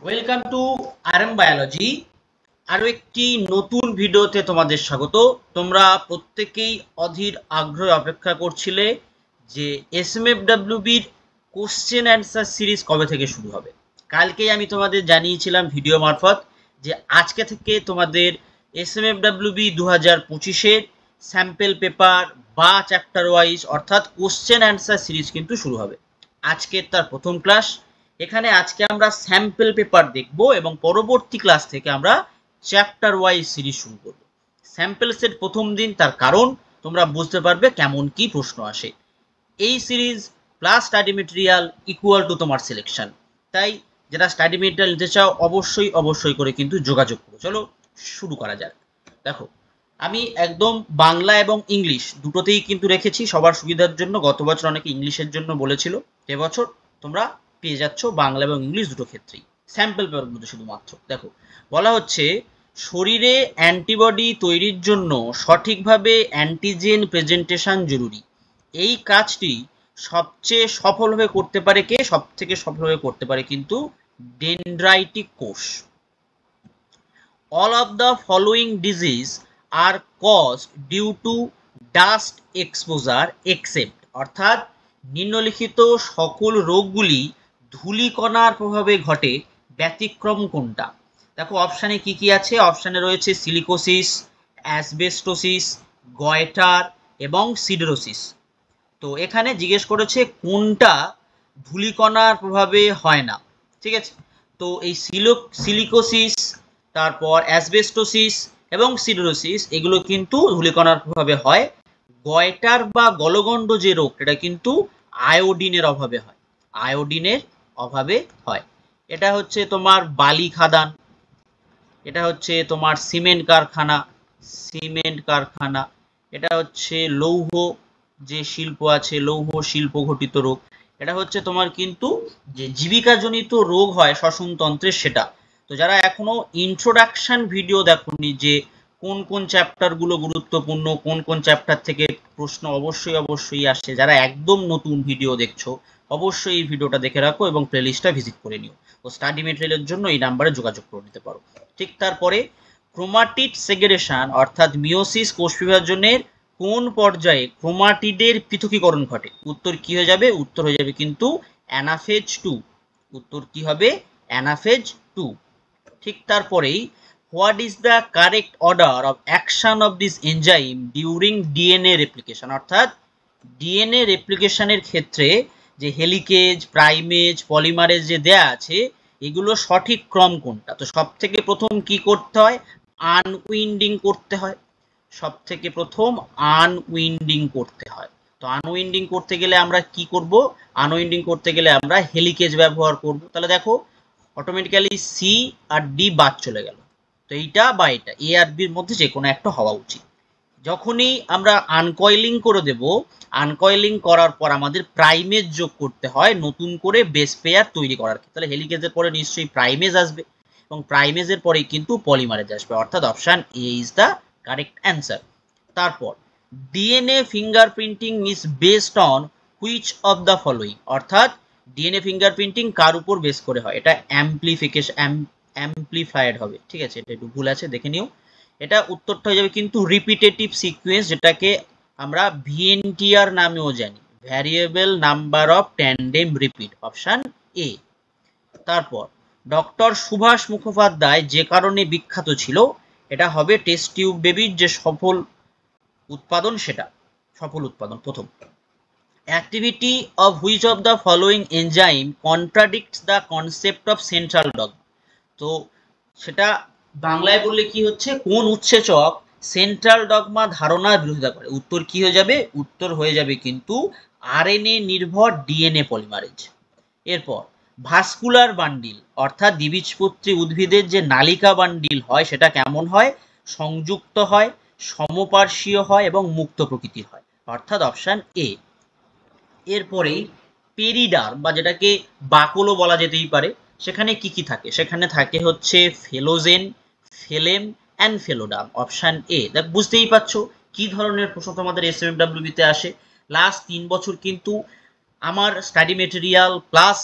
Welcome to RM biology. আরো একটি নতুন ভিডিওতে তোমাদের স্বাগত। তোমরা প্রত্যেকেই অধীর আগ্রহে অপেক্ষা করছিলে যে এসএমএফডব্লিউবির কোশ্চেন অ্যান্সার সিরিজ কবে থেকে শুরু হবে। কালকেই আমি তোমাদের জানিয়েছিলাম ভিডিও মারফত যে আজকে থেকে তোমাদের এসএমএফডব্লিউবি 2025-এর স্যাম্পল পেপার বা চ্যাপ্টার ওয়াইজ অর্থাৎ কোশ্চেন অ্যান্সার সিরিজ কিন্তু শুরু হবে। আজকের তার প্রথম ক্লাস। এখানে আজকে আমরা স্যাম্পল পেপার দেখব এবং পরবর্তী ক্লাস থেকে আমরা চ্যাপ্টার ওয়াইজ সিরিজ শুরু করব। স্যাম্পল সেট প্রথম দিন, তার কারণ তোমরা বুঝতে পারবে কেমন কি প্রশ্ন আসে। এই series plus study material equal to তোমার সিলেকশন। তাই যারা স্টাডি মেটেরিয়াল নিতে চাও অবশ্যই করে কিন্তু যোগাযোগ করো। চলো শুরু করা যাক। দেখো, আমি একদম বাংলা এবং ইংলিশ দুটোতেই কিন্তু রেখেছি সবার সুবিধার জন্য। গত বছর অনেকে ইংলিশের জন্য বলেছিল, এবছর তোমরা পেয়ে যাচ্ছ বাংলা এবং ইংলিশ দুটো ক্ষেত্রেই স্যাম্পল পেপারগুলোতে শুধুমাত্র। দেখো, বলা হচ্ছে শরীরে অ্যান্টিবডি তৈরির জন্য সঠিকভাবে অ্যান্টিজেন প্রেজেন্টেশন জরুরি। এই কাজটি সবচেয়ে সফলভাবে করতে পারে কে? সব থেকে সফলভাবে করতে পারে কিন্তু ডেনড্রাইটিক কোষ। All of the following disease are caused due to dust exposure except অর্থাৎ নিম্নলিখিত সকল রোগগুলি ধূলিকণার প্রভাবে ঘটে, ব্যতিক্রম কোনটা? দেখো অপশানে কি কি আছে। অপশানে রয়েছে সিলিকোসিস, অ্যাসবেস্টোসিস, গয়টার এবং সিডরোসিস। তো এখানে জিজ্ঞেস করেছে কোনটা ধূলিকণার প্রভাবে হয় না। ঠিক আছে, তো এই সিলিকোসিস, তারপর অ্যাসবেস্টোসিস এবং সিডরোসিস এগুলো কিন্তু ধূলিকণার প্রভাবে হয়। গয়টার বা গলগণ্ড যে রোগ, এটা কিন্তু আয়োডিনের অভাবে হয়। আয়োডিনের অভাবে হয়। এটা হচ্ছে তোমার বালি খাদান, এটা হচ্ছে তোমার সিমেন্ট কারখানা, এটা হচ্ছে লৌহ যে শিল্প আছে, লৌহ শিল্প ঘটিত রোগ। এটা হচ্ছে তোমার কিন্তু যে জীবিকাজনিত রোগ হয় শ্বসনতন্ত্রের, সেটা। তো যারা এখনো ইন্ট্রোডাকশন ভিডিও দেখোনি যে কোন কোন চ্যাপ্টার গুলো গুরুত্বপূর্ণ, কোন কোন চ্যাপ্টার থেকে প্রশ্ন অবশ্যই আসে, যারা একদম নতুন ভিডিও দেখছো অবশ্যই এই ভিডিওটা দেখে রাখো এবং প্লেলিস্টটা ভিজিট করে নিও। তো স্টাডি মেটেরিয়ালের জন্য এই নাম্বারে যোগাযোগ করে নিতে পারো। ঠিক তারপরে ক্রোমাটিড সেগ্রেশন অর্থাৎ মিওসিস কোষ বিভাজনের কোন পর্যায়ে ক্রোমাটিডের পৃথকীকরণ ঘটে? উত্তর কি হয়ে যাবে? উত্তর হয়ে যাবে কিন্তু অ্যানাফেজ 2। উত্তর কি হবে? অ্যানাফেজ 2। ঠিক তারপরেই what is the correct order of action of this enzyme during DNA replication অর্থাৎ ডিএনএ রেপ্লিকেশনের ক্ষেত্রে যে হেলিকেজ, প্রাইমেজ, পলিমারেজ যে দেয়া আছে, এগুলো সঠিক ক্রম কোনটা? তো সব থেকে প্রথম কি করতে হয়? আনউইন্ডিং করতে হয়। সব থেকে প্রথম আনউইন্ডিং করতে হয়। তো আনউইন্ডিং করতে গেলে আমরা কি করব? আনউইন্ডিং করতে গেলে আমরা হেলিকেজ ব্যবহার করব। তাহলে দেখো অটোমেটিক্যালি সি আর ডি বাদ চলে গেল। তো এইটা বা এটা, এ আর বির মধ্যে যে কোনো একটা হওয়া উচিত। যখনই আমরা আনকয়েলিং করে দেব, আনকয়েলিং করার পর আমাদের প্রাইমেজ যোগ করতে হয় নতুন করে বেস পেয়ার তৈরি করার। তাহলে হেলিকেজের পরে নিশ্চয়ই প্রাইমেজ আসবে এবং প্রাইমেজের পরেই কিন্তু পলিমারেজ আসবে, অর্থাৎ option A is the correct answer. তারপর DNA fingerprinting is based on which of the following অর্থাৎ ডিএনএ ফিঙ্গারপ্রিন্টিং কার উপর বেস করে হয়? এটা অ্যাম্প্লিফায়েড হবে। ঠিক আছে, এটা একটু ভুল আছে, দেখে নিও। এটা উত্তরটা হয়ে যাবে কিন্তু রিপিটেটিভ সিকোয়েন্স, যেটাকে আমরা ভিএনটিআর নামেও জানি, variable number of tandem repeat, option A. তারপর ডক্টর সুভাষ মুখোপাধ্যায় যে কারণে বিখ্যাত ছিল, এটা হবে টেস্ট টিউব বেবির যে সফল উৎপাদন, সেটা সফল উৎপাদন প্রথম। Activity of which of the following enzyme contradicts the concept of central dog. তো সেটা বাংলায় বললে কি হচ্ছে? কোন উৎসেচক সেন্ট্রাল ডগমা ধারণার বিরোধিতা করে? উত্তর কি হয়ে যাবে? উত্তর হয়ে যাবে কিন্তু আরএনএ নির্ভর ডিএনএ পলিমারেজ। এরপর ভাস্কুলার বান্ডিল অর্থাৎ দ্বিবীজপত্রী উদ্ভিদের যে নালিকা বান্ডিল হয়, সেটা কেমন হয়? সংযুক্ত হয়, সমপার্শ্বীয় হয় এবং মুক্ত প্রকৃতির হয়, অর্থাৎ অপশন এ। এরপরেই পেরিডার্ম বা যেটাকে বাকলও বলা যেতেই পারে, সেখানে কি কি থাকে? সেখানে থাকে হচ্ছে ফেলোজেন, ফেলেম অ্যান্ড ফেলোডার্ম, অপশন এ। দেখ বুঝতেই পারছো কি ধরনের প্রশ্ন তোমাদের এসএমডব্লিউবিতে আসে। লাস্ট 3 বছর কিন্তু আমার স্টাডি মেটেরিয়াল প্লাস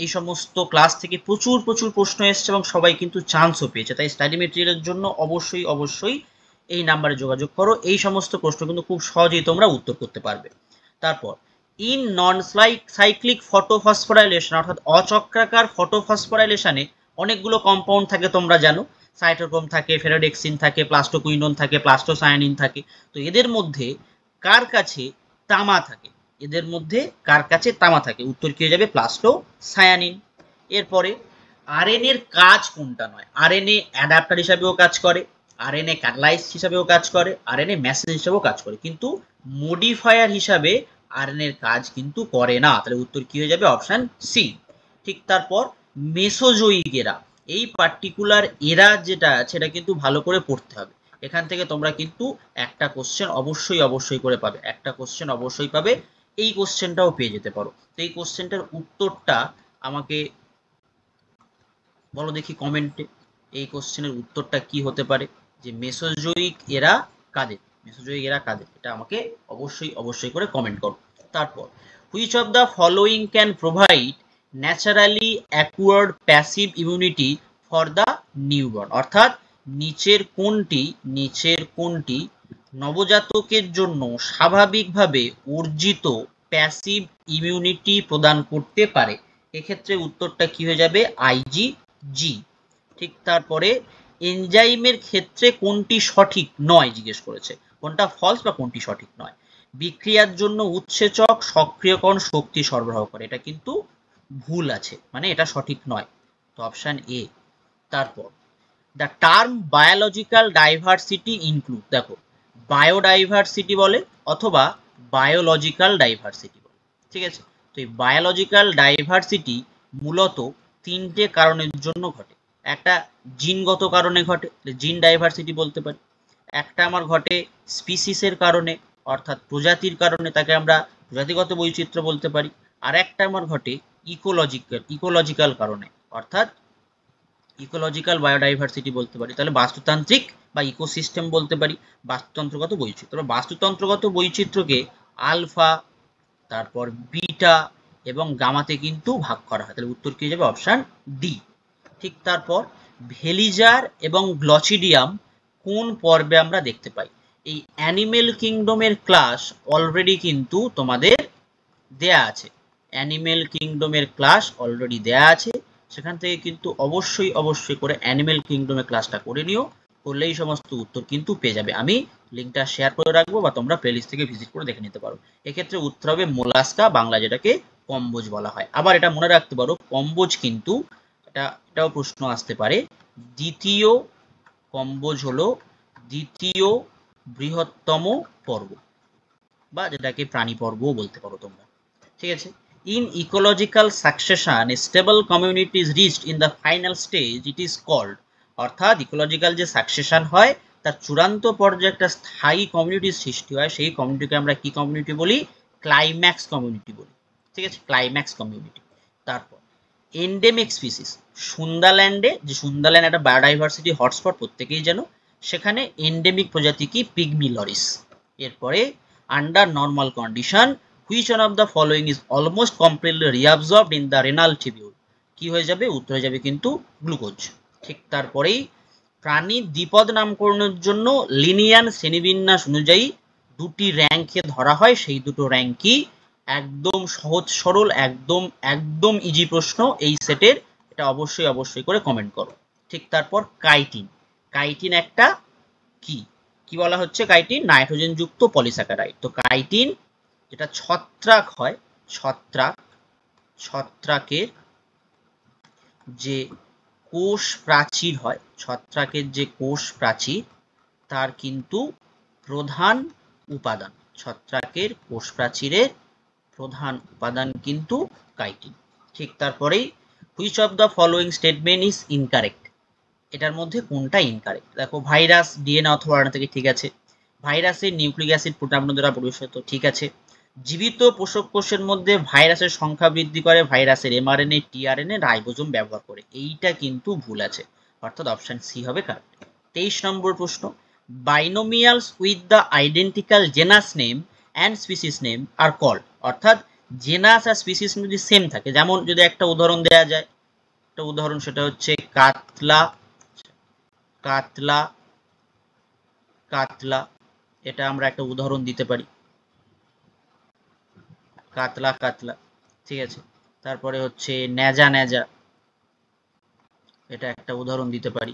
এই সমস্ত ক্লাস থেকে প্রচুর প্রচুর প্রশ্ন এসছে এবং সবাই কিন্তু চান্সও পেয়েছে, তাই স্টাডি মেটেরিয়ালের জন্য অবশ্যই অবশ্যই এই নাম্বারে যোগাযোগ করো। এই সমস্ত প্রশ্ন কিন্তু খুব সহজেই তোমরা উত্তর করতে পারবে। তারপর ইন নন সাইক্লিক ফটোফসফোরাইলেশন, অর্থাৎ অচক্রাকার ফটোফসফোরাইলেশনে অনেকগুলো কম্পাউন্ড থাকে, তোমরা জানো সাইটোক্রোম থাকে, ফেরোডেক্সিন থাকে, প্লাস্টোকুইনোন থাকে, প্লাস্টোসায়ানিন থাকে। তো এদের মধ্যে কার কাছে তামা থাকে? এদের মধ্যে কার কাছে তামা থাকে? উত্তর কি হয়ে যাবে? প্লাস্টোসায়ানিন। এরপরে আরএনএর কাজ কোনটা নয়? আরএনএ অ্যাডাপ্টার হিসাবেও কাজ করে, আরএনএ ক্যাটালাইজ হিসাবেও কাজ করে, আরএনএ মেসেঞ্জার হিসাবেও কাজ করে, কিন্তু মডিফায়ার হিসাবে আরএনএর কাজ কিন্তু করে না। তাহলে উত্তর কি হয়ে যাবে? Option C. ঠিক তারপর মেসোজোয়িক এরা, এই পার্টিকুলার এরা যেটা আছে এটা কিন্তু ভালো করে পড়তে হবে। এখান থেকে তোমরা কিন্তু একটা কোশ্চেন অবশ্যই অবশ্যই করে পাবে, একটা কোশ্চেন অবশ্যই পাবে। এই কোশ্চেনটাও পেয়ে যেতে পারো। তো এই কোশ্চেনটার উত্তরটা আমাকে বলো দেখি কমেন্টে, এই কোশ্চেনের উত্তরটা কি হতে পারে, যে মেসোজোয়িক এরা কাদের, মেসোজোয়িক এরা কাদের, এটা আমাকে অবশ্যই অবশ্যই করে কমেন্ট করো। তারপর which of the following can provide naturally acquired passive immunity for the newborn, অর্থাৎ নিচের কোনটি নবজাতকের জন্য স্বাভাবিকভাবে অর্জিত প্যাসিভ ইমিউনিটি প্রদান করতে পারে? এক্ষেত্রে উত্তরটা কি হয়ে যাবে? আইজিজি। ঠিক তারপরে এনজাইমের ক্ষেত্রে কোনটি সঠিক নয় জিজ্ঞেস করেছে, কোনটা ফলস বা কোনটি সঠিক নয়? বিক্রিয়ার জন্য উৎসেচক সক্রিয়করণ শক্তি সরবরাহ করে, এটা কিন্তু ভুল আছে, মানে এটা সঠিক নয়। তো অপশন এ। তারপর the term biological diversity include, দেখো বায়োডাইভার্সিটি বলে অথবা বায়োলজিক্যাল ডাইভার্সিটি বলে, ঠিক আছে? তো এই বায়োলজিক্যাল ডাইভার্সিটি মূলত তিনটে কারণের জন্য ঘটে। একটা জিনগত কারণে ঘটে, জিন ডাইভার্সিটি বলতে পারি। একটা আমার ঘটে স্পিসিসের কারণে, অর্থাৎ প্রজাতির কারণে, তাকে আমরা প্রজাতিগত বৈচিত্র্য বলতে পারি। আর একটা আমার ঘটে ইকোলজিক্যাল কারণে, অর্থাৎ ইকোলজিক্যাল বায়োডাইভার্সিটি বলতে পারি। তাহলে বাস্তুতান্ত্রিক বা ইকোসিস্টেম বলতে পারি, বাস্তুতন্ত্রগত বৈচিত্র্য। বাস্তুতন্ত্রগত বৈচিত্র্যকে আলফা, তারপর বিটা এবং গামাতে কিন্তু ভাগ করা হয়। তাহলে উত্তর কি যাবে? Option D. ঠিক তারপর ভেলিজার এবং গ্লচিডিয়াম কোন পর্বে আমরা দেখতে পাই? এই অ্যানিমেল কিংডমের ক্লাস অলরেডি কিন্তু তোমাদের দেয়া আছে, অ্যানিমেল কিংডমের ক্লাস অলরেডি দেয়া আছে, সেখান থেকে কিন্তু অবশ্যই অবশ্যই করে অ্যানিমেল কিংডমের ক্লাসটা করে নিও, করলেই সমস্ত উত্তর কিন্তু পেয়ে যাবে। আমি লিঙ্কটা শেয়ার করে রাখবো বা তোমরা প্লেলিস্ট থেকে ভিজিট করে দেখে নিতে পারো। এক্ষেত্রে উত্তর হবে মোলাস্কা, বাংলা যেটাকে কম্বোজ বলা হয়। আবার এটা মনে রাখতে পারো, কম্বোজ কিন্তু এটাও প্রশ্ন আসতে পারে, দ্বিতীয় কম্বোজ হলো দ্বিতীয় বৃহত্তম পর্ব, বা যেটাকে প্রাণী পর্বও বলতে পারো তোমরা, ঠিক আছে? In ecological succession stable community is reached in the final stage it is called, অর্থাৎ ইকোলজিক্যাল যে সাকসেশন হয় তার চূড়ান্ত পর্যায়ে একটা স্থায়ী কমিউনিটির সৃষ্টি হয়, সেই কমিউনিটিকে আমরা কি কমিউনিটি বলি? ক্লাইম্যাক্স কমিউনিটি বলি, ঠিক আছে? Climax community. তারপর এন্ডেমিক স্পিসিস, সুন্দাল্যান্ডে, যে সুন্দাল্যান্ড একটা বায়োডাইভার্সিটি হটস্পট প্রত্যেকেই জানো, সেখানে এন্ডেমিক প্রজাতি কি? Pygmy loris. এরপরে under normal condition which one of the following is almost completely reabsorbed in the renal tubule, কি হয়ে যাবে? উত্তর হয়ে যাবে কিন্তু গ্লুকোজ। ঠিক তারপরেই প্রাণী দ্বিপদ নামকরণের জন্য লিনিয়ান শ্রেণীবিন্যাস অনুযায়ী দুটি র্যাঙ্কে ধরা হয়, সেই দুটো র্যাঙ্ক কি? একদম সহজ সরল, একদম একদম ইজি প্রশ্ন এই সেটের, এটা অবশ্যই অবশ্যই করে কমেন্ট করো। ঠিক তারপর কাইটিন, কাইটিন একটা কি কি বলা হচ্ছে? কাইটিন নাইট্রোজেন যুক্ত পলিস্যাকারাইড। তো কাইটিন যেটা ছত্রাক হয়, ছত্রাকের যে কোষ প্রাচীর হয়, ছত্রাকের যে কোষ প্রাচীর তার কিন্তু প্রধান উপাদান, ছত্রাকের কোষ প্রাচীরের প্রধান উপাদান কিন্তু কাইটিন। ঠিক তারপরেই which of the following statement is incorrect, এটার মধ্যে কোনটা ইনকারেক্ট? দেখো ভাইরাস ডিএনএ অথবা আরএনএ থেকে ঠিক আছে, ভাইরাসের নিউক্লিক অ্যাসিড প্রোটামনো দ্বারা পরিবেশিত ঠিক আছে, জীবিত পোষক কোষের মধ্যে ভাইরাসের সংখ্যা বৃদ্ধি করে ভাইরাসের এমআরএনএ টিআরএনএ রাইবোজোম ব্যবহার করে, এইটা কিন্তু ভুল আছে, অর্থাৎ অপশন সি হবে কারেক্ট। 23 নম্বর প্রশ্ন, binomials with the identical genus name and species name are called, অর্থাৎ জেনাস আর স্পিসিস যদি সেম থাকে, যেমন যদি একটা উদাহরণ দেয়া যায়, একটা উদাহরণ সেটা হচ্ছে কাতলা, কাতলা, কাতলা, এটা আমরা একটা উদাহরণ দিতে পারি, কাতলা কাতলা, ঠিক আছে। তারপরে হচ্ছে ন্যাজা ন্যাজা, এটা একটা উদাহরণ দিতে পারি।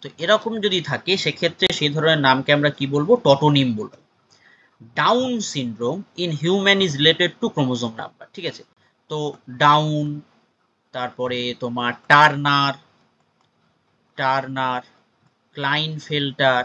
তো এরকম যদি থাকে সেক্ষেত্রে সেই ধরনের নামকে আমরা কি বলবো, টটোনিম বলবো। Down syndrome in human is related to chromosome number, ঠিক আছে। তো ডাউন, তারপরে তোমার টার্নার, টার্নার, ক্লাইনফেল্টার,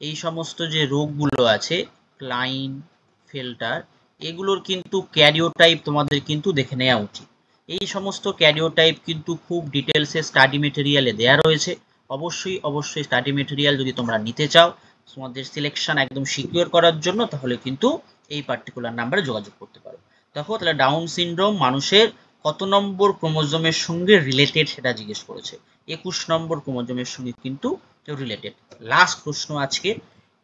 এই সমস্ত যে রোগগুলো আছে, ক্লাইনফেল্টার, এগুলোর কিন্তু ক্যারিওটাইপ তোমাদের কিন্তু দেখে নেওয়া উচিত। এই সমস্ত ক্যারিওটাইপ কিন্তু খুব ডিটেলসে স্টাডি মেটেরিয়ালে দেয়া রয়েছে। অবশ্যই অবশ্যই স্টাডি মেটেরিয়াল যদি তোমরা নিতে চাও তোমাদের সিলেকশন একদম সিকিউর করার জন্য, তাহলে কিন্তু এই পার্টিকুলার নাম্বারে যোগাযোগ করতে পারো। দেখো তাহলে ডাউন সিনড্রোম মানুষের কত নম্বর ক্রোমোজোমের সঙ্গে রিলেটেড সেটা জিজ্ঞেস করেছে, 21 নম্বর ক্রোমোজোমের সঙ্গে কিন্তু রিলেটেড। লাস্ট প্রশ্ন আজকে,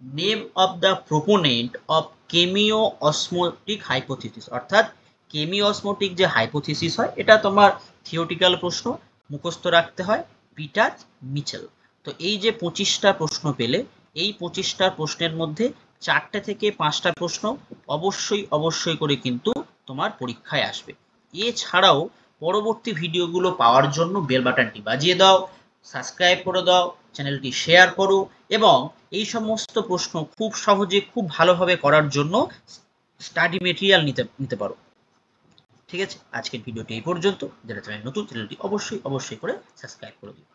name of the proponent of chemiosmotic hypothesis, অর্থাৎ কেমিও অসমোটিক যে হাইপোথিসিস হয় এটা তোমার থিওরিটিক্যাল প্রশ্ন, মুখস্থ রাখতে হয়, পিটার মিচেল। তো এই যে 25টা প্রশ্ন পেলে, এই 25টা প্রশ্নের মধ্যে 4টে থেকে 5টা প্রশ্ন অবশ্যই অবশ্যই করে কিন্তু তোমার পরীক্ষায় আসবে। এছাড়াও পরবর্তী ভিডিওগুলো পাওয়ার জন্য বেল বাটনটি বাজিয়ে দাও, সাবস্ক্রাইব করে দাও, চ্যানেলটি শেয়ার করো, এবং এই সমস্ত প্রশ্ন খুব সহজে খুব ভালোভাবে করার জন্য স্টাডি মেটেরিয়াল নিতে পারো। ঠিক আছে, আজকের ভিডিওটি এই পর্যন্ত। যারা চ্যানেল নতুন, চ্যানেলটি অবশ্যই অবশ্যই করে সাবস্ক্রাইব করে দিও।